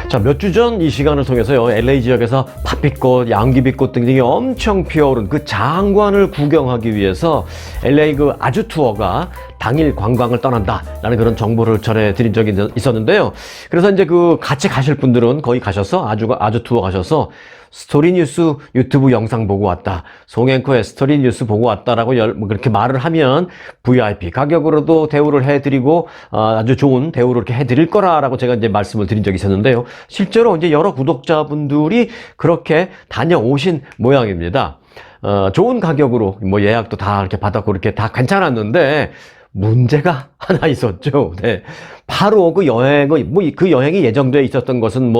자, 몇 주 전 이 시간을 통해서요, LA 지역에서 팥빛꽃, 양귀비꽃 등등이 엄청 피어오른 그 장관을 구경하기 위해서 LA 그 아주 투어가 당일 관광을 떠난다라는 그런 정보를 전해드린 적이 있었는데요. 그래서 이제 그 같이 가실 분들은 거기 가셔서 아주 투어 가셔서 스토리뉴스 유튜브 영상 보고 왔다, 송앵커의 스토리뉴스 보고 왔다라고 그렇게 말을 하면 VIP 가격으로도 대우를 해드리고 아주 좋은 대우를 이렇게 해드릴 거라고 제가 이제 말씀을 드린 적이 있었는데요. 실제로 이제 여러 구독자분들이 그렇게 다녀오신 모양입니다. 좋은 가격으로 뭐 예약도 다 이렇게 받았고 이렇게 다 괜찮았는데 문제가 하나 있었죠. 네. 바로 그 여행의 그 여행이 예정되어 있었던 것은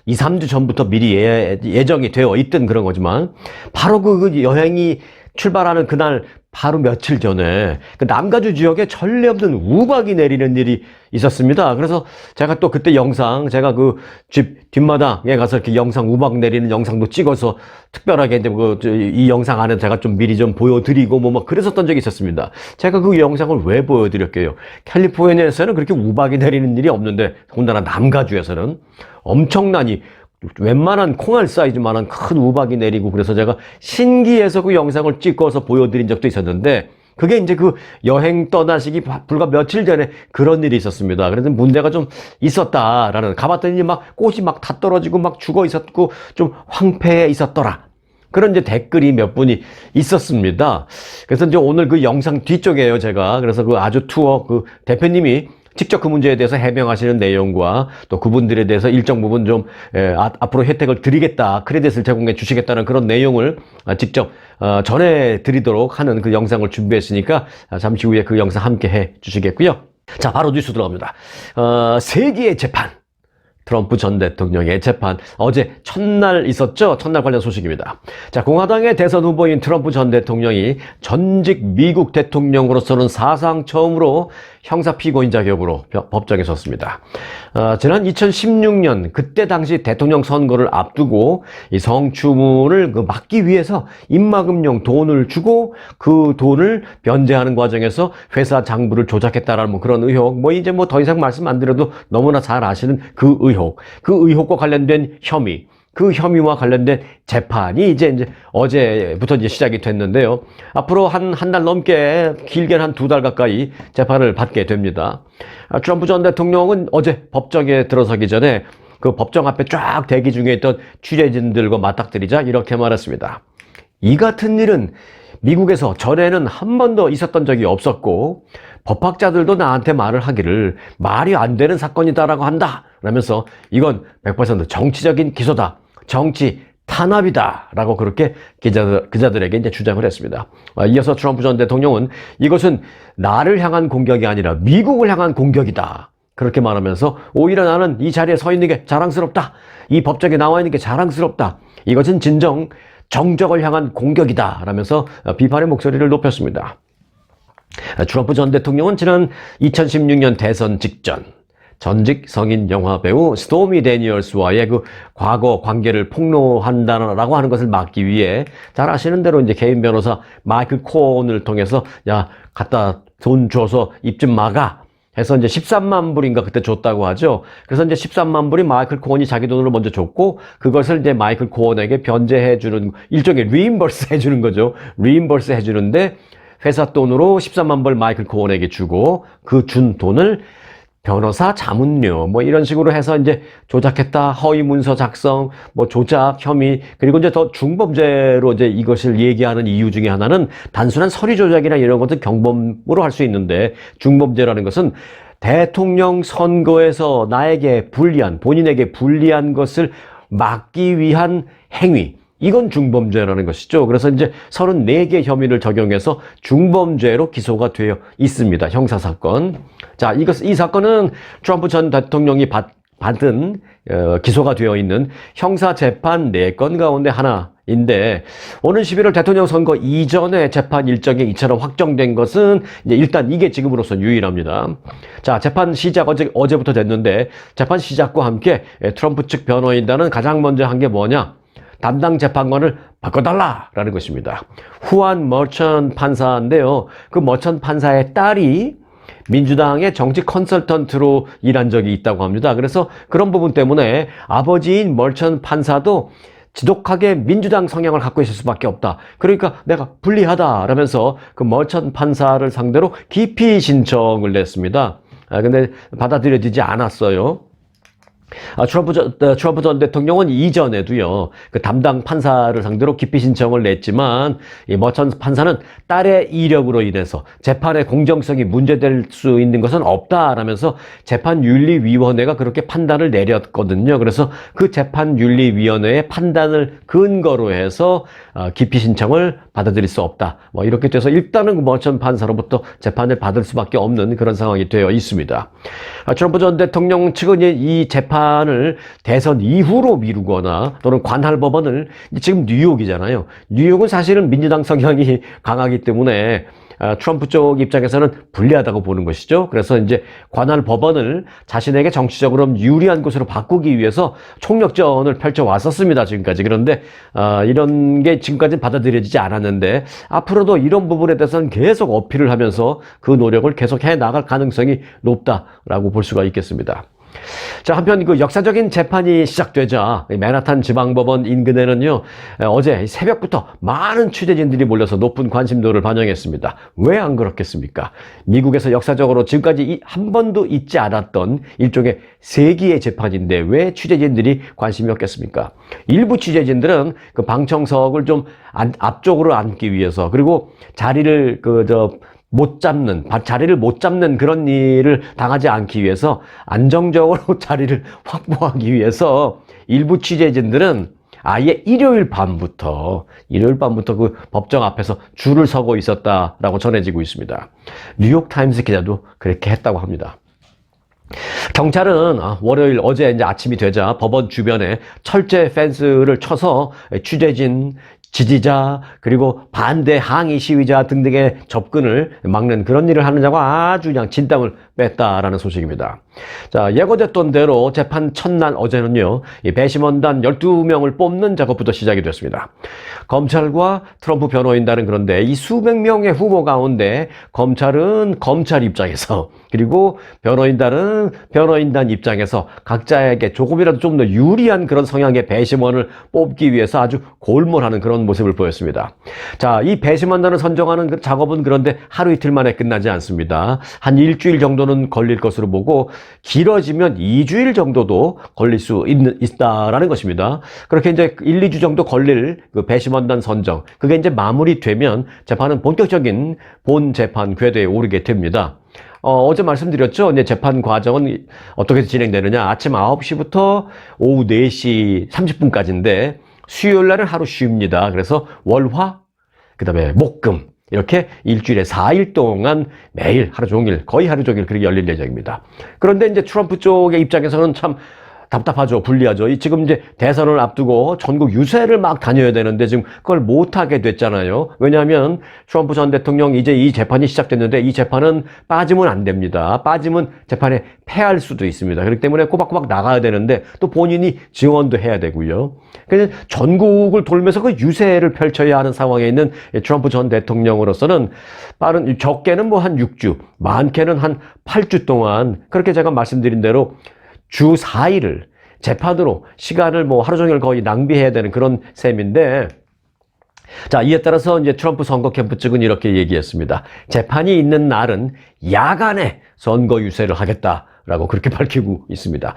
2, 3주 전부터 미리 예정이 되어 있던 그런 거지만 바로 그 여행이 출발하는 그날 바로 며칠 전에 그 남가주 지역에 전례 없는 우박이 내리는 일이 있었습니다. 그래서 제가 또 그때 영상, 제가 그 집 뒷마당에 가서 이렇게 우박 내리는 영상도 찍어서 특별하게 이제 이 영상 안에 제가 좀 미리 좀 보여드리고 막 그랬었던 적이 있었습니다. 제가 그 영상을 왜 보여드렸게요? 캘리포니아에서는 그렇게 우박이 내리는 일이 없는데 더군다나 남가주에서는 엄청나니 웬만한 콩알 사이즈만한 큰 우박이 내리고, 그래서 제가 신기해서 그 영상을 찍어서 보여드린 적도 있었는데 그게 이제 그 여행 떠나시기 불과 며칠 전에 그런 일이 있었습니다. 그래서 문제가 좀 있었다라는, 가봤더니 막 꽃이 막 다 떨어지고 막 죽어 있었고 좀 황폐해 있었더라, 그런 이제 댓글이 몇 분이 있었습니다. 그래서 이제 오늘 그 영상 뒤쪽에요, 제가 그래서 그 아주 투어 그 대표님이 직접 그 문제에 대해서 해명하시는 내용과 또 그분들에 대해서 일정 부분 좀 앞으로 혜택을 드리겠다, 크레딧을 제공해 주시겠다는 그런 내용을 직접 전해드리도록 하는 그 영상을 준비했으니까 잠시 후에 그 영상 함께 해 주시겠고요. 자, 바로 뉴스 들어갑니다. 세기의 재판, 트럼프 전 대통령의 재판, 어제 첫날 있었죠? 첫날 관련 소식입니다. 자, 공화당의 대선 후보인 트럼프 전 대통령이 전직 미국 대통령으로서는 사상 처음으로 형사 피고인 자격으로 법정에 섰습니다. 지난 2016년 그때 당시 대통령 선거를 앞두고 이 성추문을 막기 위해서 입막음용 돈을 주고 그 돈을 변제하는 과정에서 회사 장부를 조작했다라는 그런 의혹, 이제 더 이상 말씀 안 드려도 너무나 잘 아시는 그 의혹과 관련된 혐의, 그 혐의와 관련된 재판이 이제 어제부터 시작이 됐는데요. 앞으로 한 달 넘게, 길게는 한 2달 가까이 재판을 받게 됩니다. 트럼프 전 대통령은 어제 법정에 들어서기 전에 그 법정 앞에 쫙 대기 중에 있던 취재진들과 맞닥뜨리자 이렇게 말했습니다. 이 같은 일은 미국에서 전에는 한 번도 있었던 적이 없었고 법학자들도 나한테 말을 하기를 말이 안 되는 사건이다라고 한다 라면서 이건 100% 정치적인 기소다, 정치 탄압이다 라고 그렇게 기자들에게 이제 주장을 했습니다. 이어서 트럼프 전 대통령은 이것은 나를 향한 공격이 아니라 미국을 향한 공격이다 그렇게 말하면서 오히려 나는 이 자리에 서 있는 게 자랑스럽다, 이 법정에 나와 있는 게 자랑스럽다, 이것은 진정 정적을 향한 공격이다 라면서 비판의 목소리를 높였습니다. 트럼프 전 대통령은 지난 2016년 대선 직전 전직 성인 영화배우 스토미 데니얼스와의 그 과거 관계를 폭로한다라고 하는 것을 막기 위해 잘 아시는 대로 이제 개인 변호사 마이클 코온을 통해서 갖다 돈 줘서 입 좀 막아 해서 이제 13만 불인가 그때 줬다고 하죠. 그래서 이제 13만 불이 마이클 코온이 자기 돈으로 먼저 줬고 그것을 이제 마이클 코온에게 변제해주는, 일종의 리임버스 해주는 거죠. 리임버스 해주는데 회사 돈으로 13만 불 마이클 코온에게 주고 그 준 돈을 변호사 자문료 이런 식으로 해서 이제 조작했다, 허위 문서 작성, 조작 혐의, 그리고 이제 더 중범죄로 이제 이것을 얘기하는 이유 중에 하나는 단순한 서류 조작이나 이런 것은 경범으로 할 수 있는데 중범죄라는 것은 대통령 선거에서 나에게 불리한, 본인에게 불리한 것을 막기 위한 행위, 이건 중범죄라는 것이죠. 그래서 이제 34개 혐의를 적용해서 중범죄로 기소가 되어 있습니다. 형사사건. 자, 이 사건은 트럼프 전 대통령이 받은, 기소가 되어 있는 형사재판 4건 가운데 하나인데, 오는 11월 대통령 선거 이전에 재판 일정이 이처럼 확정된 것은 이제 일단 이게 지금으로서 유일합니다. 자, 재판 시작 어제부터 됐는데, 재판 시작과 함께 트럼프 측 변호인단은 가장 먼저 한 게 뭐냐? 담당 재판관을 바꿔달라라는 것입니다. 후안 머천 판사인데요. 그 머천 판사의 딸이 민주당의 정치 컨설턴트로 일한 적이 있다고 합니다. 그래서 그런 부분 때문에 아버지인 멀천 판사도 지독하게 민주당 성향을 갖고 있을 수밖에 없다. 그러니까 내가 불리하다라면서 그 멀천 판사를 상대로 기피 신청을 냈습니다. 근데 받아들여지지 않았어요. 트럼프 전 대통령은 이전에도요, 그 담당 판사를 상대로 기피 신청을 냈지만, 이 머천 판사는 딸의 이력으로 인해서 재판의 공정성이 문제될 수 있는 것은 없다라면서 재판윤리위원회가 그렇게 판단을 내렸거든요. 그래서 그 재판윤리위원회의 판단을 근거로 해서 기피 신청을 받아들일 수 없다. 뭐 이렇게 돼서 일단은 머천 판사로부터 재판을 받을 수밖에 없는 그런 상황이 되어 있습니다. 트럼프 전 대통령 측은 이 재판을 대선 이후로 미루거나 또는 관할 법원을, 지금 뉴욕이잖아요. 뉴욕은 사실은 민주당 성향이 강하기 때문에 트럼프 쪽 입장에서는 불리하다고 보는 것이죠. 그래서 이제 관할 법원을 자신에게 정치적으로 유리한 곳으로 바꾸기 위해서 총력전을 펼쳐왔었습니다, 지금까지. 그런데 이런 게 지금까지는 받아들여지지 않았는데 앞으로도 이런 부분에 대해서는 계속 어필을 하면서 그 노력을 계속 해 나갈 가능성이 높다라고 볼 수가 있겠습니다. 자, 한편 그 역사적인 재판이 시작되자 맨하탄 지방법원 인근에는요, 어제 새벽부터 많은 취재진들이 몰려서 높은 관심도를 반영했습니다. 왜 안 그렇겠습니까? 미국에서 역사적으로 지금까지 한 번도 있지 않았던 일종의 세기의 재판인데 왜 취재진들이 관심이 없겠습니까? 일부 취재진들은 그 방청석을 좀 앞쪽으로 앉기 위해서, 그리고 자리를 자리를 못 잡는 그런 일을 당하지 않기 위해서 안정적으로 자리를 확보하기 위해서 일부 취재진들은 아예 일요일 밤부터 그 법정 앞에서 줄을 서고 있었다라고 전해지고 있습니다. 뉴욕타임스 기자도 그렇게 했다고 합니다. 경찰은 월요일 어제 이제 아침이 되자 법원 주변에 철제 펜스를 쳐서 취재진, 지지자, 그리고 반대 항의 시위자 등등의 접근을 막는 그런 일을 하느냐고 아주 그냥 진땀을 뺐다라는 소식입니다. 자, 예고됐던 대로 재판 첫날 어제는요, 이 배심원단 12명을 뽑는 작업부터 시작이 됐습니다. 검찰과 트럼프 변호인단은 그런데 이 수백 명의 후보 가운데 검찰은 검찰 입장에서, 그리고 변호인단은 변호인단 입장에서 각자에게 조금이라도 좀 더 유리한 그런 성향의 배심원을 뽑기 위해서 아주 골몰하는 그런 모습을 보였습니다. 자, 이 배심원단을 선정하는 그 작업은 그런데 하루 이틀 만에 끝나지 않습니다. 한 일주일 정도는 걸릴 것으로 보고 길어지면 2주일 정도도 걸릴 수 있다라는 것입니다. 그렇게 이제 1, 2주 정도 걸릴 그 배심원단 선정, 그게 이제 마무리되면 재판은 본격적인 본 재판 궤도에 오르게 됩니다. 어제 말씀드렸죠. 이제 재판 과정은 어떻게 진행되느냐. 아침 9시부터 오후 4시 30분까지인데 수요일 날은 하루 쉽니다. 그래서 월화, 그 다음에 목금, 이렇게 일주일에 4일 동안 매일 하루 종일, 거의 하루 종일 그렇게 열릴 예정입니다. 그런데 이제 트럼프 쪽의 입장에서는 참 답답하죠. 불리하죠. 지금 이제 대선을 앞두고 전국 유세를 막 다녀야 되는데 지금 그걸 못하게 됐잖아요. 왜냐하면 트럼프 전 대통령 이제 이 재판이 시작됐는데 이 재판은 빠지면 안 됩니다. 빠지면 재판에 패할 수도 있습니다. 그렇기 때문에 꼬박꼬박 나가야 되는데 또 본인이 지원도 해야 되고요. 그래서 전국을 돌면서 그 유세를 펼쳐야 하는 상황에 있는 트럼프 전 대통령으로서는 적게는 뭐 한 6주, 많게는 한 8주 동안, 그렇게 제가 말씀드린 대로 주 4일을 재판으로 시간을 뭐 하루 종일 거의 낭비해야 되는 그런 셈인데, 자, 이에 따라서 이제 트럼프 선거 캠프 측은 이렇게 얘기했습니다. 재판이 있는 날은 야간에 선거 유세를 하겠다라고 그렇게 밝히고 있습니다.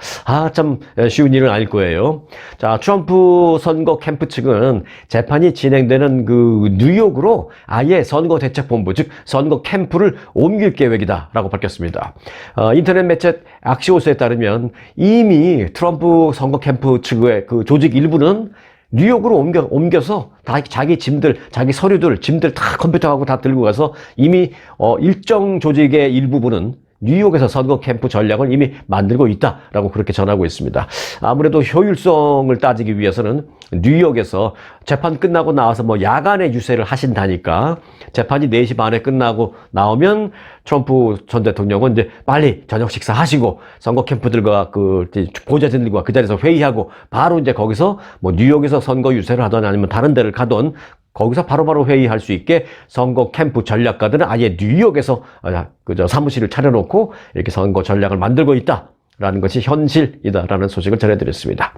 참 쉬운 일은 아닐 거예요. 자, 트럼프 선거 캠프 측은 재판이 진행되는 그 뉴욕으로 아예 선거 대책본부, 즉 선거 캠프를 옮길 계획이다라고 밝혔습니다. 인터넷 매체 악시오스에 따르면 이미 트럼프 선거 캠프 측의 그 조직 일부는 뉴욕으로 옮겨서 다 자기 짐들, 자기 서류들, 짐들 다 컴퓨터하고 다 들고 가서 이미 일정 조직의 일부분은 뉴욕에서 선거 캠프 전략을 이미 만들고 있다라고 그렇게 전하고 있습니다. 아무래도 효율성을 따지기 위해서는 뉴욕에서 재판 끝나고 나와서 뭐 야간에 유세를 하신다니까 재판이 4시 반에 끝나고 나오면 트럼프 전 대통령은 이제 빨리 저녁 식사하시고 선거 캠프들과 그 보좌진들과 그 자리에서 회의하고 바로 이제 거기서 뭐 뉴욕에서 선거 유세를 하든 아니면 다른 데를 가든 거기서 바로바로 회의할 수 있게 선거 캠프 전략가들은 아예 뉴욕에서 그저 사무실을 차려놓고 이렇게 선거 전략을 만들고 있다라는 것이 현실이다라는 소식을 전해드렸습니다.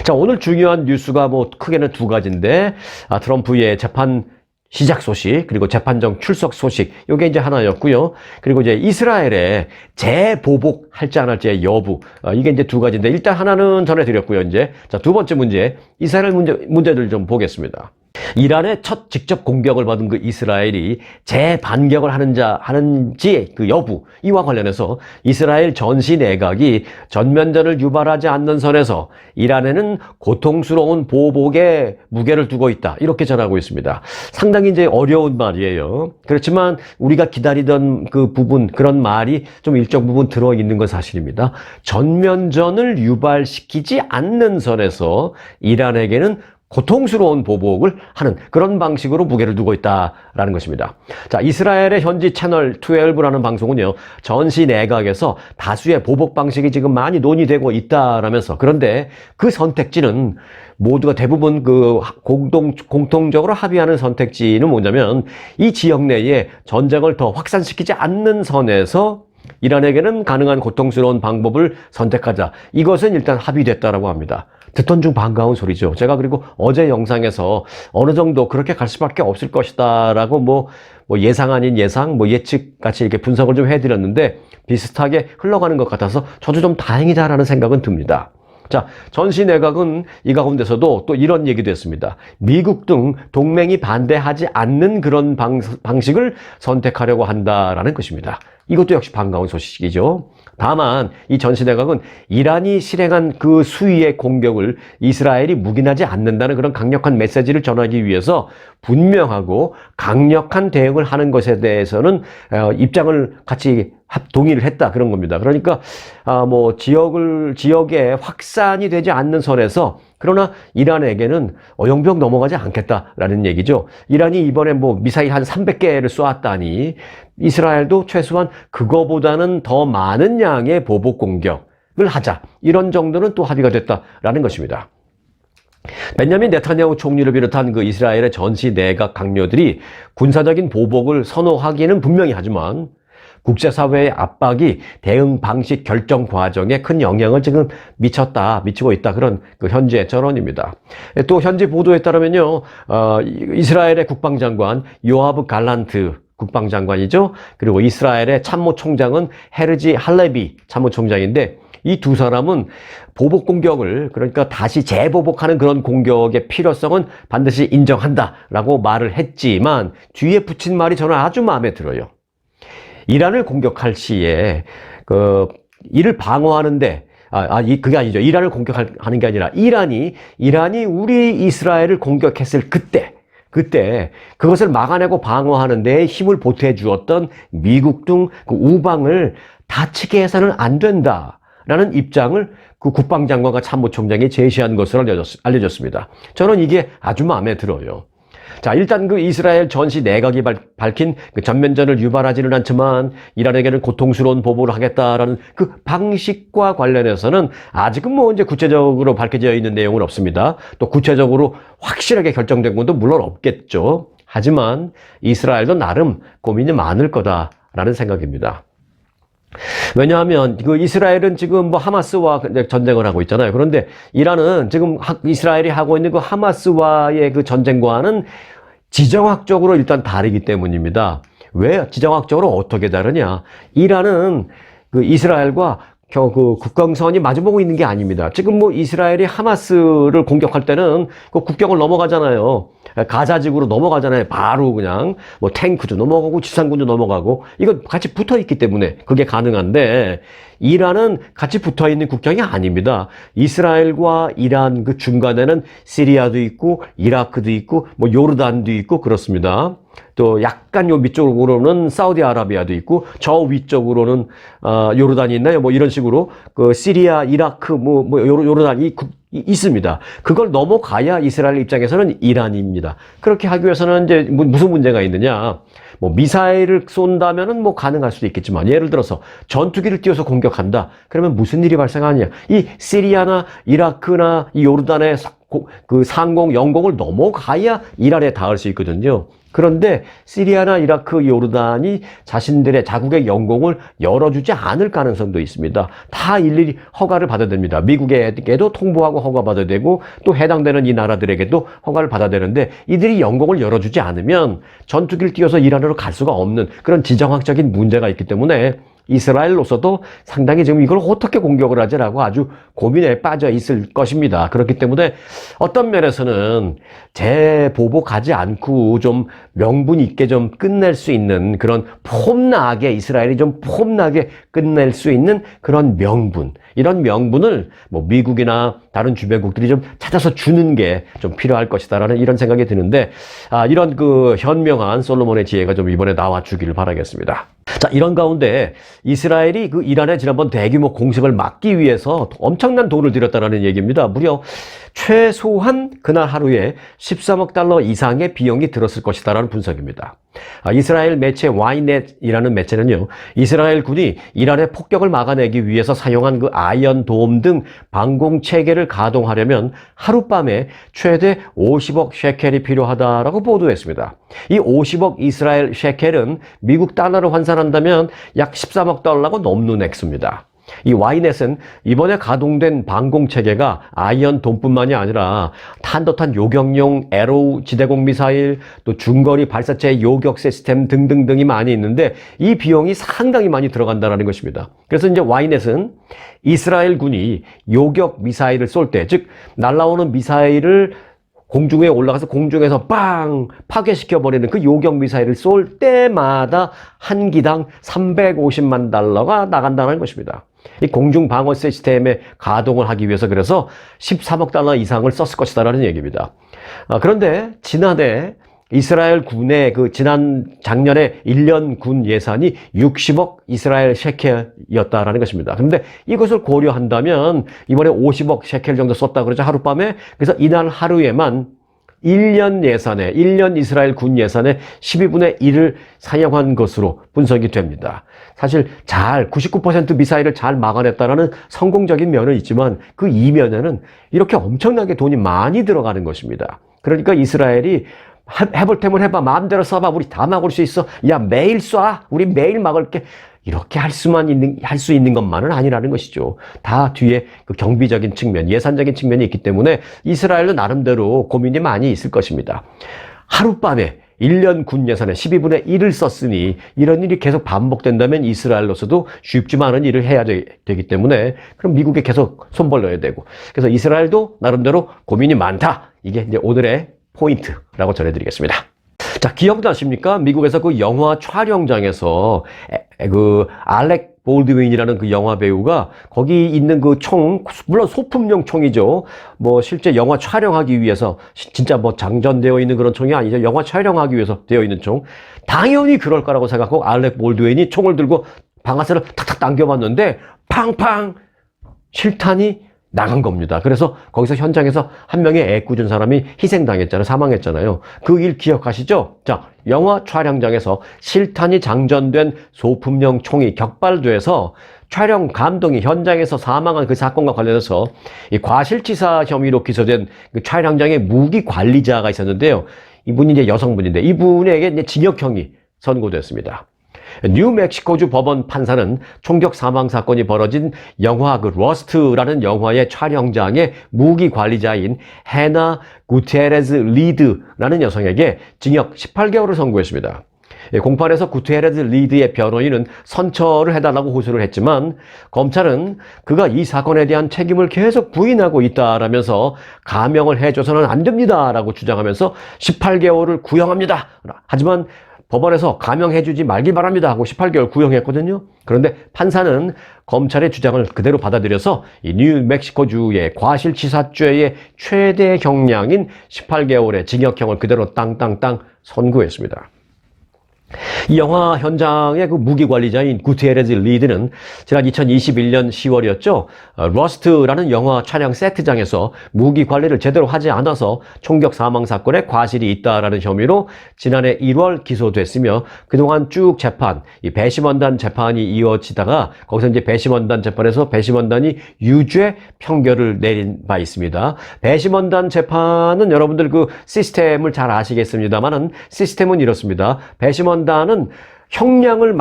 자, 오늘 중요한 뉴스가 뭐 크게는 두 가지인데, 트럼프의 재판 시작 소식, 그리고 재판정 출석 소식, 요게 이제 하나였고요. 그리고 이제 이스라엘의 재보복 할지 안 할지의 여부, 이게 이제 두 가지인데, 일단 하나는 전해드렸고요, 이제. 자, 두 번째 문제, 이스라엘 문제를 좀 보겠습니다. 이란의 첫 직접 공격을 받은 그 이스라엘이 재반격을 하는지 그 여부, 이와 관련해서 이스라엘 전시 내각이 전면전을 유발하지 않는 선에서 이란에는 고통스러운 보복에 무게를 두고 있다, 이렇게 전하고 있습니다. 상당히 이제 어려운 말이에요. 그렇지만 우리가 기다리던 그 부분, 그런 말이 좀 일정 부분 들어있는 건 사실입니다. 전면전을 유발시키지 않는 선에서 이란에게는 고통스러운 보복을 하는 그런 방식으로 무게를 두고 있다라는 것입니다. 자, 이스라엘의 현지 채널 12라는 방송은요, 전시 내각에서 다수의 보복 방식이 지금 많이 논의되고 있다라면서, 그런데 그 선택지는 모두가 대부분 그 공통적으로 합의하는 선택지는 뭐냐면, 이 지역 내에 전쟁을 더 확산시키지 않는 선에서 이란에게는 가능한 고통스러운 방법을 선택하자. 이것은 일단 합의됐다라고 합니다. 듣던 중 반가운 소리죠. 제가 그리고 어제 영상에서 어느 정도 그렇게 갈 수밖에 없을 것이다라고 뭐 예상 아닌 예상, 예측 같이 이렇게 분석을 좀 해드렸는데 비슷하게 흘러가는 것 같아서 저도 좀 다행이다라는 생각은 듭니다. 자, 전시 내각은 이 가운데서도 또 이런 얘기도 했습니다. 미국 등 동맹이 반대하지 않는 그런 방식을 선택하려고 한다라는 것입니다. 이것도 역시 반가운 소식이죠. 다만 이 전시 내각은 이란이 실행한 그 수위의 공격을 이스라엘이 묵인하지 않는다는 그런 강력한 메시지를 전하기 위해서 분명하고 강력한 대응을 하는 것에 대해서는 입장을 같이 동의를 했다, 그런 겁니다. 그러니까 지역에 확산이 되지 않는 선에서, 그러나 이란에게는 어영부영 넘어가지 않겠다라는 얘기죠. 이란이 이번에 미사일 한 300개를 쏘았다니 이스라엘도 최소한 그거보다는 더 많은 양의 보복 공격을 하자, 이런 정도는 또 합의가 됐다라는 것입니다. 베냐민 네타냐후 총리를 비롯한 그 이스라엘의 전시 내각 강요들이 군사적인 보복을 선호하기는 분명히 하지만 국제사회의 압박이 대응 방식 결정 과정에 큰 영향을 지금 미치고 있다, 그런 그 현지의 전언입니다. 또 현지 보도에 따르면요, 이스라엘의 국방장관 요아브 갈란트 국방장관이죠. 그리고 이스라엘의 참모총장은 헤르지 할레비 참모총장인데, 이 두 사람은 보복 공격을, 그러니까 다시 재보복하는 그런 공격의 필요성은 반드시 인정한다라고 말을 했지만, 뒤에 붙인 말이 저는 아주 마음에 들어요. 이란을 공격할 시에 이를 방어하는데, 그게 아니죠. 이란을 공격하는 게 아니라 이란이 우리 이스라엘을 공격했을 그때 그것을 막아내고 방어하는 데 힘을 보태 주었던 미국 등 그 우방을 다치게 해서는 안 된다라는 입장을 그 국방장관과 참모총장이 제시한 것으로 알려졌습니다. 저는 이게 아주 마음에 들어요. 자, 일단 그 이스라엘 전시 내각이 밝힌 그 전면전을 유발하지는 않지만 이란에게는 고통스러운 보복을 하겠다라는 그 방식과 관련해서는 아직은 이제 구체적으로 밝혀져 있는 내용은 없습니다. 또 구체적으로 확실하게 결정된 것도 물론 없겠죠. 하지만 이스라엘도 나름 고민이 많을 거다라는 생각입니다. 왜냐하면 그 이스라엘은 지금 하마스와 전쟁을 하고 있잖아요. 그런데 이란은 지금 이스라엘이 하고 있는 그 하마스와의 그 전쟁과는 지정학적으로 일단 다르기 때문입니다. 왜 지정학적으로 어떻게 다르냐? 이란은 그 이스라엘과 그 국경선이 마주보고 있는 게 아닙니다. 지금 이스라엘이 하마스를 공격할 때는 그 국경을 넘어가잖아요. 가자지구로 넘어가잖아요. 바로 그냥 탱크도 넘어가고 지상군도 넘어가고, 이거 같이 붙어 있기 때문에 그게 가능한데, 이란은 같이 붙어 있는 국경이 아닙니다. 이스라엘과 이란 그 중간에는 시리아도 있고 이라크도 있고 요르단도 있고 그렇습니다. 또 약간 요 밑쪽으로는 사우디아라비아도 있고 저 위쪽으로는 요르단이 있나요? 이런 식으로 그 시리아, 이라크, 요르단이 있습니다. 그걸 넘어가야 이스라엘 입장에서는 이란입니다. 그렇게 하기 위해서는 이제 무슨 문제가 있느냐? 뭐 미사일을 쏜다면은 뭐 가능할 수도 있겠지만 예를 들어서 전투기를 띄워서 공격한다. 그러면 무슨 일이 발생하느냐? 이 시리아나 이라크나 이 요르단의 그 상공, 영공을 넘어가야 이란에 닿을 수 있거든요. 그런데 시리아나 이라크, 요르단이 자신들의 자국의 영공을 열어주지 않을 가능성도 있습니다. 다 일일이 허가를 받아야 됩니다. 미국에게도 통보하고 허가 받아야 되고 또 해당되는 이 나라들에게도 허가를 받아야 되는데 이들이 영공을 열어주지 않으면 전투기를 띄워서 이란으로 갈 수가 없는 그런 지정학적인 문제가 있기 때문에 이스라엘로서도 상당히 지금 이걸 어떻게 공격을 하지라고 아주 고민에 빠져 있을 것입니다. 그렇기 때문에 어떤 면에서는 재보복하지 않고 좀 명분 있게 좀 끝낼 수 있는 그런 폼나게 이스라엘이 좀 폼나게 끝낼 수 있는 그런 명분, 이런 명분을 뭐 미국이나 다른 주변국들이 좀 찾아서 주는 게 좀 필요할 것이다라는 이런 생각이 드는데 이런 그 현명한 솔로몬의 지혜가 좀 이번에 나와 주기를 바라겠습니다. 자, 이런 가운데 이스라엘이 그 이란의 지난번 대규모 공습을 막기 위해서 엄청난 돈을 들였다는 얘기입니다. 무려 최소한 그날 하루에 13억 달러 이상의 비용이 들었을 것이다라는 분석입니다. 이스라엘 매체 Ynet이라는 매체는요, 이스라엘 군이 이란의 폭격을 막아내기 위해서 사용한 그 아이언돔 등 방공 체계를 가동하려면 하룻밤에 최대 50억 셰켈이 필요하다라고 보도했습니다. 이 50억 이스라엘 셰켈은 미국 달러로 환산한다면 약 13억 달러가 넘는 액수입니다. 이 Y넷은 이번에 가동된 방공체계가 아이언돔뿐만이 아니라 탄도탄 요격용 에로우 지대공 미사일, 또 중거리 발사체 요격 시스템 등등등이 많이 있는데 이 비용이 상당히 많이 들어간다는 것입니다. 그래서 이제 Y넷은 이스라엘 군이 요격 미사일을 쏠 때, 즉 날아오는 미사일을 공중에 올라가서 공중에서 빵 파괴시켜버리는 그 요격 미사일을 쏠 때마다 한 기당 350만 달러가 나간다는 것입니다. 이 공중 방어 시스템의 가동을 하기 위해서 그래서 13억 달러 이상을 썼을 것이다라는 얘기입니다. 그런데 지난해 이스라엘 군의 그 작년에 1년 군 예산이 60억 이스라엘 셰켈이었다라는 것입니다. 그런데 이것을 고려한다면 이번에 50억 셰켈 정도 썼다 그러죠, 하룻밤에. 그래서 이날 하루에만 1년 이스라엘 군 예산의 12분의 1을 사용한 것으로 분석이 됩니다. 사실 99% 미사일을 잘 막아냈다는 성공적인 면은 있지만 그 이면에는 이렇게 엄청나게 돈이 많이 들어가는 것입니다. 그러니까 이스라엘이 해볼 테면 해봐, 마음대로 써봐, 우리 다 막을 수 있어, 야 매일 쏴, 우리 매일 막을게, 이렇게 할 수 있는 것만은 아니라는 것이죠. 다 뒤에 그 경비적인 측면, 예산적인 측면이 있기 때문에 이스라엘도 나름대로 고민이 많이 있을 것입니다. 하룻밤에 1년 군 예산의 12분의 1을 썼으니 이런 일이 계속 반복된다면 이스라엘로서도 쉽지만은 일을 해야 되기 때문에 그럼 미국에 계속 손벌려야 되고, 그래서 이스라엘도 나름대로 고민이 많다. 이게 이제 오늘의 포인트라고 전해드리겠습니다. 자, 기억나십니까? 미국에서 그 영화 촬영장에서 그 알렉 볼드윈이라는 그 영화 배우가 거기 있는 그 총, 물론 소품용 총이죠. 뭐 실제 영화 촬영하기 위해서 진짜 뭐 장전되어 있는 그런 총이 아니죠. 영화 촬영하기 위해서 되어 있는 총. 당연히 그럴 거라고 생각하고 알렉 볼드윈이 총을 들고 방아쇠를 탁탁 당겨봤는데 팡팡 실탄이 나간 겁니다. 그래서 거기서 현장에서 한 명의 애꿎은 사람이 희생당했잖아요. 사망했잖아요. 그 일 기억하시죠? 자, 영화 촬영장에서 실탄이 장전된 소품용 총이 격발돼서 촬영 감독이 현장에서 사망한 그 사건과 관련해서 이 과실치사 혐의로 기소된 그 촬영장의 무기 관리자가 있었는데요. 이분이 이제 여성분인데 이분에게 이제 징역형이 선고됐습니다. 뉴멕시코주 법원 판사는 총격 사망 사건이 벌어진 영화 그 러스트라는 영화의 촬영장의 무기 관리자인 해나 구테레즈 리드라는 여성에게 징역 18개월을 선고했습니다. 공판에서 구테레즈 리드의 변호인은 선처를 해달라고 호소를 했지만 검찰은 그가 이 사건에 대한 책임을 계속 부인하고 있다라면서 감형을 해줘서는 안 됩니다라고 주장하면서 18개월을 구형합니다. 하지만 법원에서 감형해주지 말기 바랍니다 하고 18개월 구형했거든요. 그런데 판사는 검찰의 주장을 그대로 받아들여서 이 뉴멕시코주의 과실치사죄의 최대 형량인 18개월의 징역형을 그대로 땅땅땅 선고했습니다. 이 영화 현장의 그 무기 관리자인 구티에레즈 리드는 지난 2021년 10월이었죠. 러스트라는 영화 촬영 세트장에서 무기 관리를 제대로 하지 않아서 총격 사망 사건에 과실이 있다라는 혐의로 지난해 1월 기소됐으며 그동안 쭉 재판, 이 배심원단 재판이 이어지다가 거기서 이제 배심원단 재판에서 배심원단이 유죄 판결을 내린 바 있습니다. 배심원단 재판은 여러분들 그 시스템을 잘 아시겠습니다만은 시스템은 이렇습니다. 배심원단은 형량을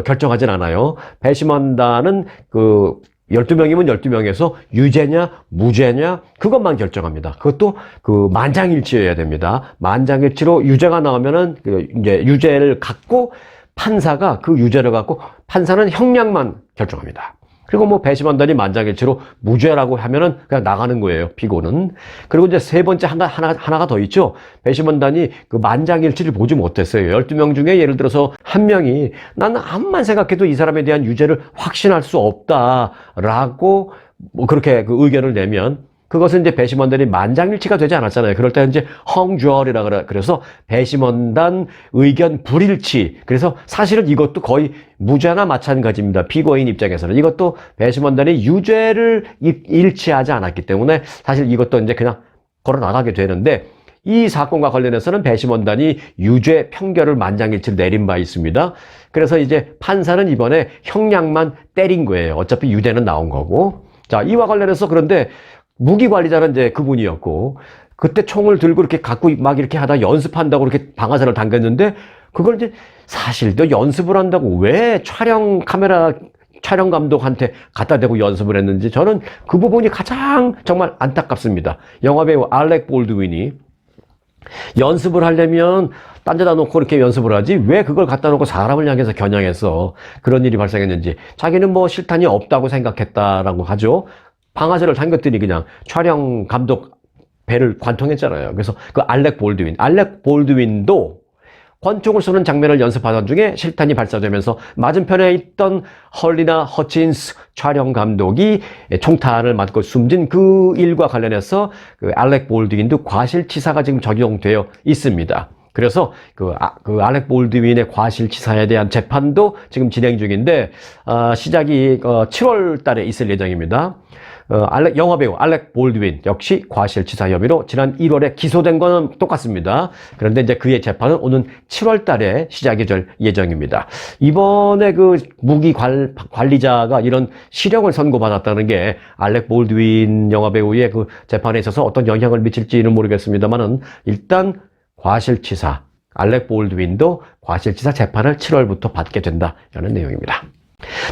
결정하진 않아요. 배심원단은 12명이면 12명에서 유죄냐, 무죄냐, 그것만 결정합니다. 그것도 만장일치여야 됩니다. 만장일치로 유죄가 나오면은 이제 유죄를 갖고 판사가 그 유죄를 갖고 판사는 형량만 결정합니다. 그리고 뭐 배심원단이 만장일치로 무죄라고 하면은 그냥 나가는 거예요, 피고는. 그리고 이제 세 번째 하나가 더 있죠. 배심원단이 그 만장일치를 보지 못했어요. 12명 중에 예를 들어서 한 명이 나는 암만 생각해도 이 사람에 대한 유죄를 확신할 수 없다라고 뭐 그렇게 그 의견을 내면 그것은 이제 배심원단이 만장일치가 되지 않았잖아요. 그럴 때 이제 헝주얼이라 그래서 배심원단 의견 불일치. 그래서 사실은 이것도 거의 무죄나 마찬가지입니다. 피고인 입장에서는 이것도 배심원단이 유죄를 일치하지 않았기 때문에 사실 이것도 이제 그냥 걸어 나가게 되는데 이 사건과 관련해서는 배심원단이 유죄 판결을 만장일치로 내린 바 있습니다. 그래서 이제 판사는 이번에 형량만 때린 거예요. 어차피 유죄는 나온 거고. 자, 이와 관련해서 그런데 무기 관리자는 이제 그분이었고, 그때 총을 들고 이렇게 갖고 막 이렇게 하다 연습한다고 이렇게 방아쇠를 당겼는데, 그걸 이제 사실 또 연습을 한다고 왜 촬영 감독한테 갖다 대고 연습을 했는지 저는 그 부분이 가장 정말 안타깝습니다. 영화배우 알렉 볼드윈이 연습을 하려면 딴 데다 놓고 이렇게 연습을 하지 왜 그걸 갖다 놓고 사람을 향해서 겨냥해서 그런 일이 발생했는지 자기는 뭐 실탄이 없다고 생각했다라고 하죠. 방아쇠를 당겼더니 그냥 촬영 감독 배를 관통했잖아요. 그래서 그 알렉 볼드윈도 권총을 쏘는 장면을 연습하던 중에 실탄이 발사되면서 맞은편에 있던 헐리나 허친스 촬영 감독이 총탄을 맞고 숨진 그 일과 관련해서 그 알렉 볼드윈도 과실치사가 지금 적용되어 있습니다. 그래서 그 알렉 볼드윈의 과실치사에 대한 재판도 지금 진행 중인데 시작이 7월 달에 있을 예정입니다. 영화배우 알렉 볼드윈 역시 과실치사 혐의로 지난 1월에 기소된 거는 똑같습니다. 그런데 이제 그의 재판은 오는 7월 달에 시작이 될 예정입니다. 이번에 그 무기 관리자가 이런 실형을 선고받았다는 게 알렉 볼드윈 영화배우의 그 재판에 있어서 어떤 영향을 미칠지는 모르겠습니다만은 일단 과실치사, 알렉 볼드윈도 과실치사 재판을 7월부터 받게 된다라는 내용입니다.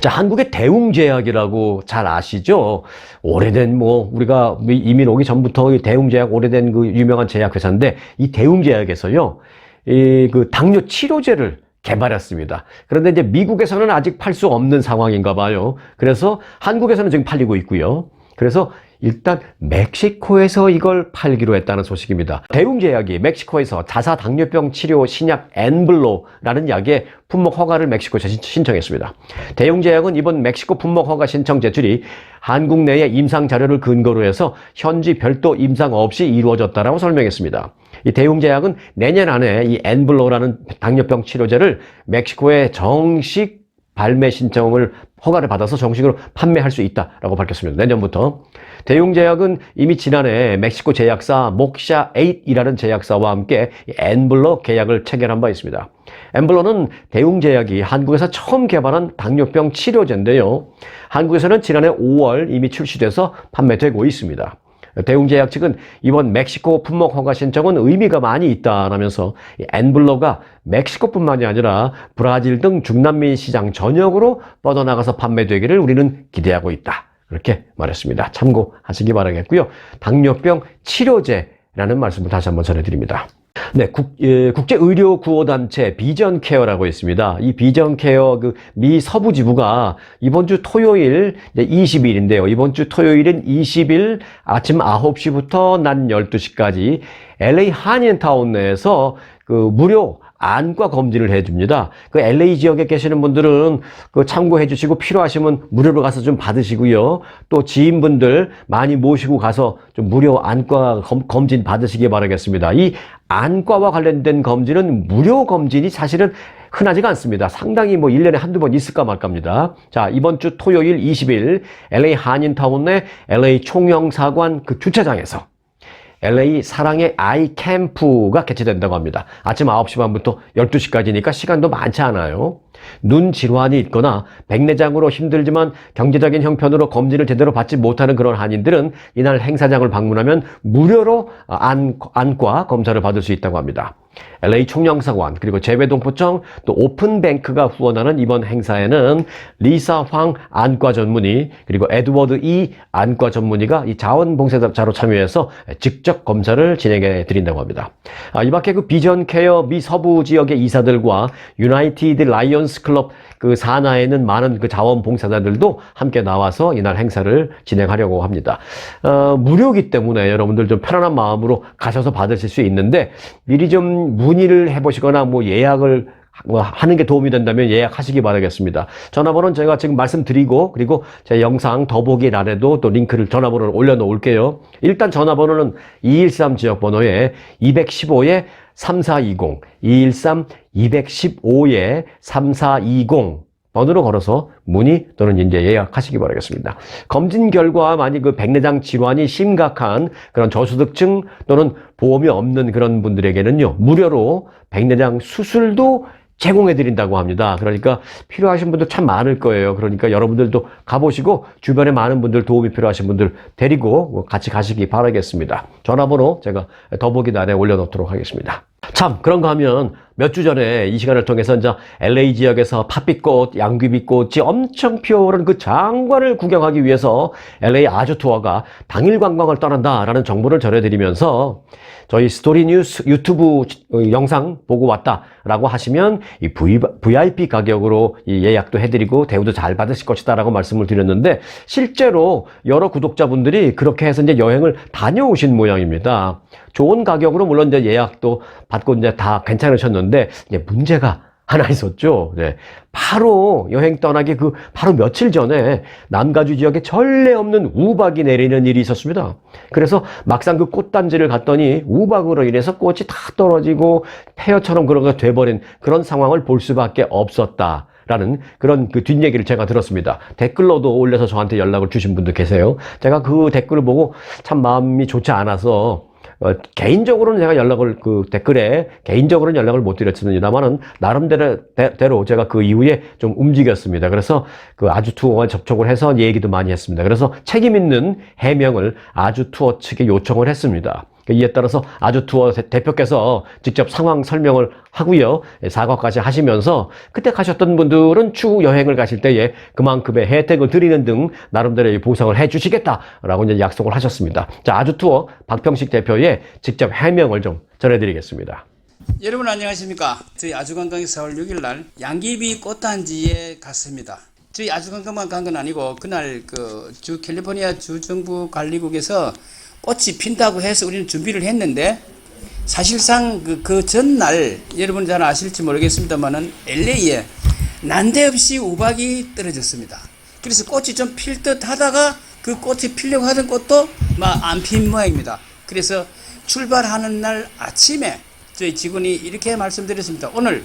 자, 한국의 대웅제약이라고 잘 아시죠? 오래된 우리가 이민 오기 전부터 대웅제약 오래된 그 유명한 제약회사인데 이 대웅제약에서요, 그 당뇨 치료제를 개발했습니다. 그런데 이제 미국에서는 아직 팔 수 없는 상황인가 봐요. 그래서 한국에서는 지금 팔리고 있고요. 그래서 일단 멕시코에서 이걸 팔기로 했다는 소식입니다. 대웅제약이 멕시코에서 자사 당뇨병 치료 신약 엔블로라는 약의 품목 허가를 멕시코에서 신청했습니다. 대웅제약은 이번 멕시코 품목 허가 신청 제출이 한국 내의 임상 자료를 근거로 해서 현지 별도 임상 없이 이루어졌다라고 설명했습니다. 이 대웅제약은 내년 안에 이 엔블로라는 당뇨병 치료제를 멕시코에 정식 발매 신청을 허가를 받아서 정식으로 판매할 수 있다라고 밝혔습니다. 내년부터. 대웅제약은 이미 지난해 멕시코 제약사 목샤8이라는 제약사와 함께 엔블로 계약을 체결한 바 있습니다. 엔블로는 대웅제약이 한국에서 처음 개발한 당뇨병 치료제인데요. 한국에서는 지난해 5월 이미 출시돼서 판매되고 있습니다. 대웅제약 측은 이번 멕시코 품목 허가 신청은 의미가 많이 있다라면서 엔블로가 멕시코뿐만이 아니라 브라질 등 중남미 시장 전역으로 뻗어나가서 판매되기를 우리는 기대하고 있다. 그렇게 말했습니다. 참고하시기 바라겠고요. 당뇨병 치료제라는 말씀을 다시 한번 전해드립니다. 네, 국제의료구호단체 비전케어라고 있습니다. 이 비전케어 미 서부 지부가 이번 주 토요일 20일인데요. 이번 주 토요일인 20일 아침 9시부터 낮 12시까지 LA 한인타운 내에서 무료 안과 검진을 해줍니다. 그 LA 지역에 계시는 분들은 참고해 주시고 필요하시면 무료로 가서 좀 받으시고요. 또 지인분들 많이 모시고 가서 좀 무료 안과 검진 받으시기 바라겠습니다. 이 안과와 관련된 검진은 무료 검진이 사실은 흔하지가 않습니다. 상당히 1년에 한두 번 있을까 말까입니다. 자, 이번 주 토요일 20일 LA 한인타운 내 LA 총영사관 그 주차장에서 LA 사랑의 아이 캠프가 개최된다고 합니다. 아침 9시 반부터 12시까지니까 시간도 많지 않아요. 눈 질환이 있거나 백내장으로 힘들지만 경제적인 형편으로 검진을 제대로 받지 못하는 그런 한인들은 이날 행사장을 방문하면 무료로 안과 검사를 받을 수 있다고 합니다. LA 총영사관 그리고 재외동포청 또 오픈뱅크가 후원하는 이번 행사에는 리사 황 안과 전문의 그리고 에드워드 이 안과 전문의가 이 자원봉사자로 참여해서 직접 검사를 진행해 드린다고 합니다. 이 밖에 그 비전케어 미 서부 지역의 이사들과 유나이티드 라이온스 클럽 그 산하에 있는 많은 그 자원봉사자들도 함께 나와서 이날 행사를 진행하려고 합니다. 무료이기 때문에 여러분들 좀 편안한 마음으로 가셔서 받으실 수 있는데 미리 좀 문의를 해보시거나 예약을 하는 게 도움이 된다면 예약하시기 바라겠습니다. 전화번호는 제가 지금 말씀드리고 그리고 제 영상 더보기란에도 또 링크를 전화번호를 올려놓을게요. 일단 전화번호는 213 지역번호에 215에 3420, 213-215에 3420 번호로 걸어서 문의 또는 이제 예약하시기 바라겠습니다. 검진 결과 만약 그 백내장 질환이 심각한 그런 저소득층 또는 보험이 없는 그런 분들에게는요, 무료로 백내장 수술도 제공해 드린다고 합니다. 그러니까 필요하신 분들 참 많을 거예요. 그러니까 여러분들도 가보시고 주변에 많은 분들 도움이 필요하신 분들 데리고 같이 가시기 바라겠습니다. 전화번호 제가 더보기란에 올려놓도록 하겠습니다. 참 그런가 하면 몇 주 전에 이 시간을 통해서 이제 LA 지역에서 팥빛꽃, 양귀비꽃이 엄청 피어오른 그 장관을 구경하기 위해서 LA 아주 투어가 당일 관광을 떠난다라는 정보를 전해드리면서 저희 스토리 뉴스 유튜브 영상 보고 왔다라고 하시면 이 VIP 가격으로 이 예약도 해드리고 대우도 잘 받으실 것이다라고 말씀을 드렸는데 실제로 여러 구독자분들이 그렇게 해서 이제 여행을 다녀오신 모양입니다. 좋은 가격으로 물론 이제 예약도 받고 이제 다 괜찮으셨는데 이제 문제가 하나 있었죠. 네. 바로 여행 떠나기 바로 며칠 전에 남가주 지역에 전례 없는 우박이 내리는 일이 있었습니다. 그래서 막상 그 꽃단지를 갔더니 우박으로 인해서 꽃이 다 떨어지고 폐허처럼 그런 거 돼버린 그런 상황을 볼 수밖에 없었다. 라는 그런 그 뒷얘기를 제가 들었습니다. 댓글로도 올려서 저한테 연락을 주신 분도 계세요. 제가 그 댓글을 보고 참 마음이 좋지 않아서 개인적으로는 제가 댓글에 개인적으로는 연락을 못 드렸습니다만은 나름대로 제가 그 이후에 좀 움직였습니다. 그래서 그 아주 투어와 접촉을 해서 얘기도 많이 했습니다. 그래서 책임 있는 해명을 아주 투어 측에 요청을 했습니다. 이에 따라서 아주 투어 대표께서 직접 상황 설명을 하고요. 사과까지 하시면서 그때 가셨던 분들은 추후 여행을 가실 때에 그만큼의 혜택을 드리는 등 나름대로의 보상을 해 주시겠다라고 이제 약속을 하셨습니다. 자, 아주 투어 박평식 대표의 직접 해명을 좀 전해드리겠습니다. 여러분 안녕하십니까? 저희 아주관광이 4월 6일 날 양귀비 꽃단지에 갔습니다. 저희 아주관광만 간 건 아니고 그날 주 캘리포니아 주정부 관리국에서 꽃이 핀다고 해서 우리는 준비를 했는데 사실상 그 전날 여러분 잘 아실지 모르겠습니다만은 LA에 난데없이 우박이 떨어졌습니다. 그래서 꽃이 좀 필 듯 하다가 그 꽃이 피려고 하던 꽃도 막 안 핀 모양입니다. 그래서 출발하는 날 아침에 저희 직원이 이렇게 말씀드렸습니다. 오늘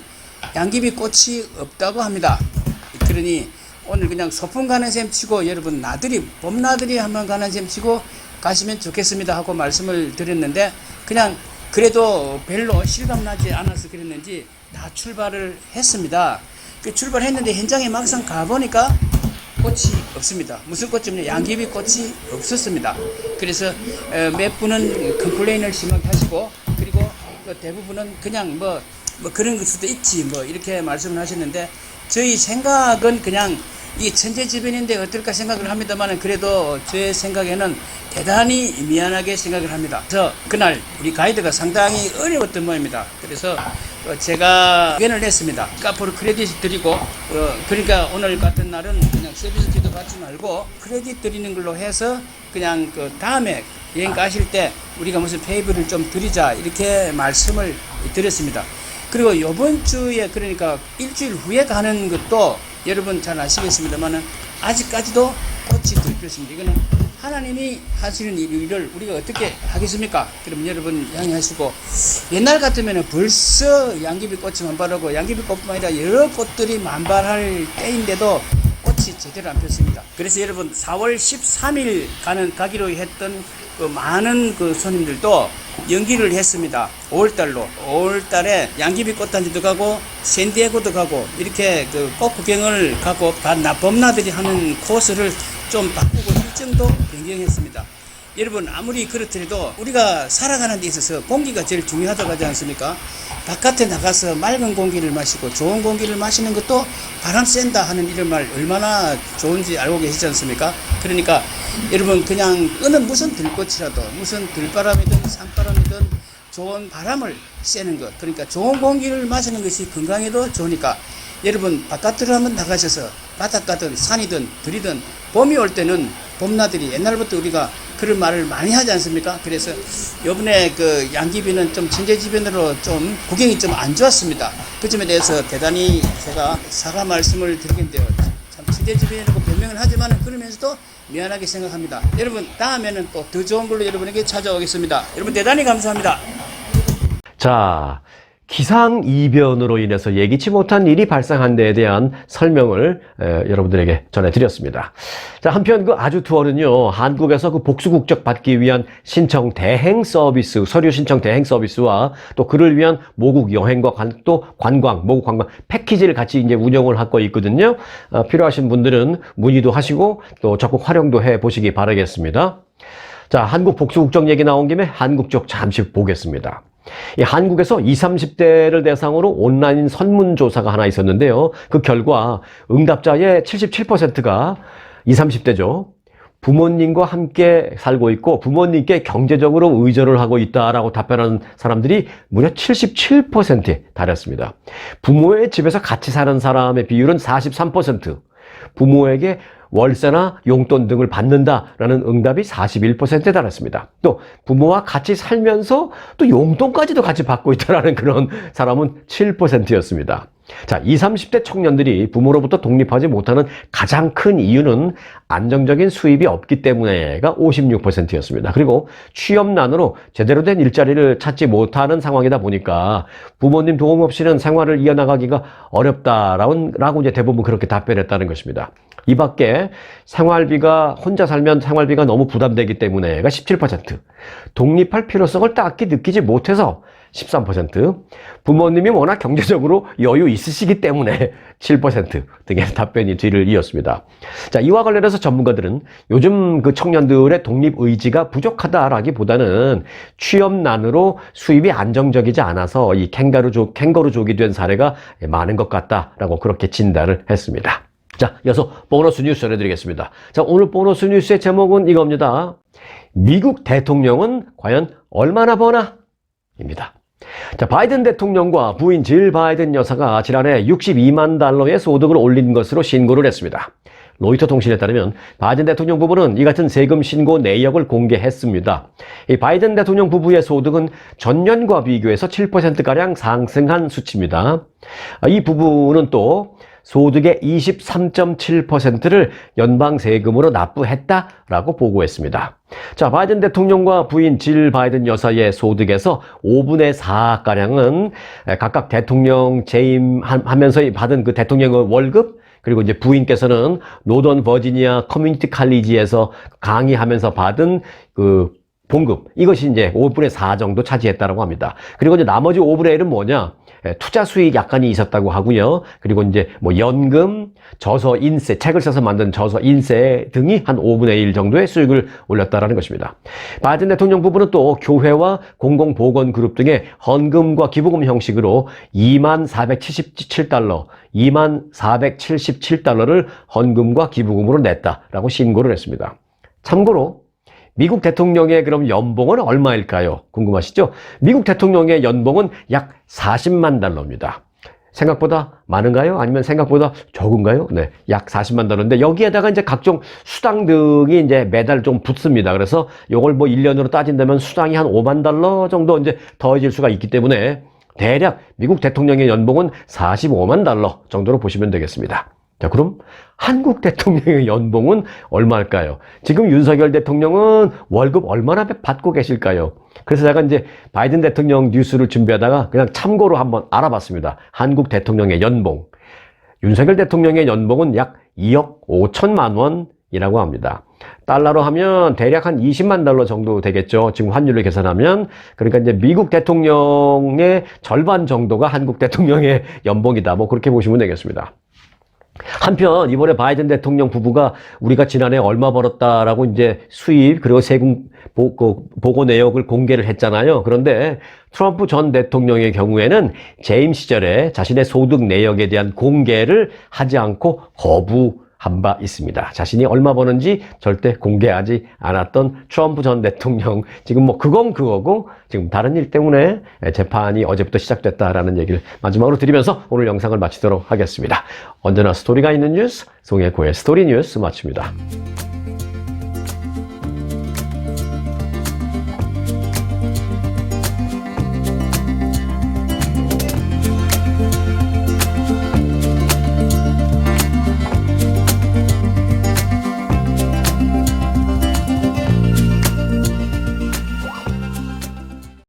양귀비 꽃이 없다고 합니다. 그러니 오늘 그냥 소풍 가는 셈 치고 여러분 봄나들이 한번 가는 셈 치고 가시면 좋겠습니다 하고 말씀을 드렸는데 그냥 그래도 별로 실감나지 않아서 그랬는지 다 출발을 했습니다. 출발했는데 현장에 막상 가보니까 꽃이 없습니다. 무슨 꽃이냐 양귀비 꽃이 없었습니다. 그래서 몇 분은 컴플레인을 심하게 하시고 그리고 대부분은 그냥 뭐 그런 걸 수도 있지 이렇게 말씀을 하셨는데 저희 생각은 그냥 이게 천재지변인데 어떨까 생각을 합니다만 그래도 제 생각에는 대단히 미안하게 생각을 합니다. 그래서 그날 우리 가이드가 상당히 어려웠던 모양입니다. 그래서 제가 의견을 냈습니다. 앞으로 크레딧 드리고 그러니까 오늘 같은 날은 그냥 서비스 피도 받지 말고 크레딧 드리는 걸로 해서 그냥 다음에 여행 가실 때 우리가 무슨 페이블을 좀 드리자 이렇게 말씀을 드렸습니다. 그리고 이번 주에 그러니까 일주일 후에 가는 것도 여러분 잘 아시겠습니다만은 아직까지도 꽃이 덜 피었습니다. 이거는 하나님이 하시는 일을 우리가 어떻게 하겠습니까? 그럼 여러분 양해하시고, 옛날 같으면 벌써 양귀비 꽃이 만발하고 양귀비 꽃뿐만 아니라 여러 꽃들이 만발할 때인데도 꽃이 제대로 안 폈습니다. 그래서 여러분 4월 13일 가기로 했던 그 많은 그 손님들도 연기를 했습니다. 5월달로. 5월달에 양귀비 꽃단지도 가고 샌디에고도 가고 이렇게 그 꽃 구경을 가고 범나들이 하는 코스를 좀 바꾸고 일정도 변경했습니다. 여러분 아무리 그렇더라도 우리가 살아가는 데 있어서 공기가 제일 중요하다고 하지 않습니까? 바깥에 나가서 맑은 공기를 마시고 좋은 공기를 마시는 것도 바람 쐰다 하는 이런 말 얼마나 좋은지 알고 계시지 않습니까? 그러니까 여러분 그냥 어느 무슨 들꽃이라도 무슨 들바람이든 산바람이든 좋은 바람을 쐬는 것, 그러니까 좋은 공기를 마시는 것이 건강에도 좋으니까 여러분 바깥으로 한번 나가셔서 바닷가든 산이든 들이든 봄이 올 때는 봄나들이 옛날부터 우리가 그런 말을 많이 하지 않습니까? 그래서 요번에 그 양귀비는 좀 천재지변으로 좀 구경이 좀 안 좋았습니다. 그 점에 대해서 대단히 제가 사과 말씀을 드리겠는데요. 참 천재지변이라고 변명을 하지만 그러면서도 미안하게 생각합니다. 여러분 다음에는 또 더 좋은 걸로 여러분에게 찾아오겠습니다. 여러분 대단히 감사합니다. 자, 기상이변으로 인해서 예기치 못한 일이 발생한 데에 대한 설명을 여러분들에게 전해드렸습니다. 자, 한편 그 아주투어는요, 한국에서 그 복수국적 받기 위한 신청 대행 서비스, 서류 신청 대행 서비스와 또 그를 위한 모국 여행과 또 관광, 모국 관광 패키지를 같이 이제 운영을 하고 있거든요. 필요하신 분들은 문의도 하시고 또 적극 활용도 해 보시기 바라겠습니다. 자, 한국 복수국적 얘기 나온 김에 한국 쪽 잠시 보겠습니다. 이 한국에서 20, 30대를 대상으로 온라인 설문조사가 하나 있었는데요. 그 결과 응답자의 77%가 20, 30대죠. 부모님과 함께 살고 있고 부모님께 경제적으로 의존을 하고 있다라고 답변하는 사람들이 무려 77%에 달했습니다. 부모의 집에서 같이 사는 사람의 비율은 43%, 부모에게 월세나 용돈 등을 받는다라는 응답이 41%에 달했습니다. 또 부모와 같이 살면서 또 용돈까지도 같이 받고 있다라는 그런 사람은 7%였습니다. 자, 20, 30대 청년들이 부모로부터 독립하지 못하는 가장 큰 이유는 안정적인 수입이 없기 때문에가 56%였습니다. 그리고 취업난으로 제대로 된 일자리를 찾지 못하는 상황이다 보니까 부모님 도움 없이는 생활을 이어나가기가 어렵다라고 이제 대부분 그렇게 답변했다는 것입니다. 이 밖에 생활비가 혼자 살면 생활비가 너무 부담되기 때문에가 17%, 독립할 필요성을 딱히 느끼지 못해서 13%, 부모님이 워낙 경제적으로 여유 있으시기 때문에 7% 등의 답변이 뒤를 이었습니다. 자, 이와 관련해서 전문가들은 요즘 그 청년들의 독립 의지가 부족하다라기보다는 취업난으로 수입이 안정적이지 않아서 이 캥거루족이 된 사례가 많은 것 같다라고 그렇게 진단을 했습니다. 자, 이어서 보너스 뉴스 전해드리겠습니다. 자, 오늘 보너스 뉴스의 제목은 이겁니다. 미국 대통령은 과연 얼마나 버나? 입니다. 자, 바이든 대통령과 부인 질 바이든 여사가 지난해 62만 달러의 소득을 올린 것으로 신고를 했습니다. 로이터 통신에 따르면 바이든 대통령 부부는 이 같은 세금 신고 내역을 공개했습니다. 이 바이든 대통령 부부의 소득은 전년과 비교해서 7%가량 상승한 수치입니다. 이 부부는 또 소득의 23.7%를 연방 세금으로 납부했다라고 보고했습니다. 자, 바이든 대통령과 부인 질 바이든 여사의 소득에서 5분의 4가량은 각각 대통령 재임하면서 받은 그 대통령의 월급, 그리고 이제 부인께서는 노던 버지니아 커뮤니티 칼리지에서 강의하면서 받은 그 봉급, 이것이 이제 5분의 4 정도 차지했다고 합니다. 그리고 이제 나머지 5분의 1은 뭐냐? 투자 수익 약간이 있었다고 하고요. 그리고 이제 뭐 연금, 저서 인세, 책을 써서 만든 저서 인세 등이 한 5분의 1 정도의 수익을 올렸다라는 것입니다. 바이든 대통령 부부는 또 교회와 공공보건그룹 등의 헌금과 기부금 형식으로 2477달러를 헌금과 기부금으로 냈다라고 신고를 했습니다. 참고로 미국 대통령의 그럼 연봉은 얼마일까요? 궁금하시죠? 미국 대통령의 연봉은 약 40만 달러입니다. 생각보다 많은가요? 아니면 생각보다 적은가요? 네, 약 40만 달러인데 여기에다가 이제 각종 수당 등이 이제 매달 좀 붙습니다. 그래서 요걸 뭐 1년으로 따진다면 수당이 한 5만 달러 정도 이제 더해질 수가 있기 때문에 대략 미국 대통령의 연봉은 45만 달러 정도로 보시면 되겠습니다. 자, 그럼 한국 대통령의 연봉은 얼마일까요? 지금 윤석열 대통령은 월급 얼마나 받고 계실까요? 그래서 제가 이제 바이든 대통령 뉴스를 준비하다가 그냥 참고로 한번 알아봤습니다. 한국 대통령의 연봉. 윤석열 대통령의 연봉은 약 2억 5천만 원이라고 합니다. 달러로 하면 대략 한 20만 달러 정도 되겠죠. 지금 환율을 계산하면. 그러니까 이제 미국 대통령의 절반 정도가 한국 대통령의 연봉이다. 뭐 그렇게 보시면 되겠습니다. 한편 이번에 바이든 대통령 부부가 우리가 지난해 얼마 벌었다라고 이제 수입 그리고 세금 보고 내역을 공개를 했잖아요. 그런데 트럼프 전 대통령의 경우에는 재임 시절에 자신의 소득 내역에 대한 공개를 하지 않고 거부한 바 있습니다. 자신이 얼마 버는지 절대 공개하지 않았던 트럼프 전 대통령. 지금 뭐 그건 그거고 지금 다른 일 때문에 재판이 어제부터 시작됐다라는 얘기를 마지막으로 드리면서 오늘 영상을 마치도록 하겠습니다. 언제나 스토리가 있는 뉴스, 송혜코의 스토리 뉴스 마칩니다.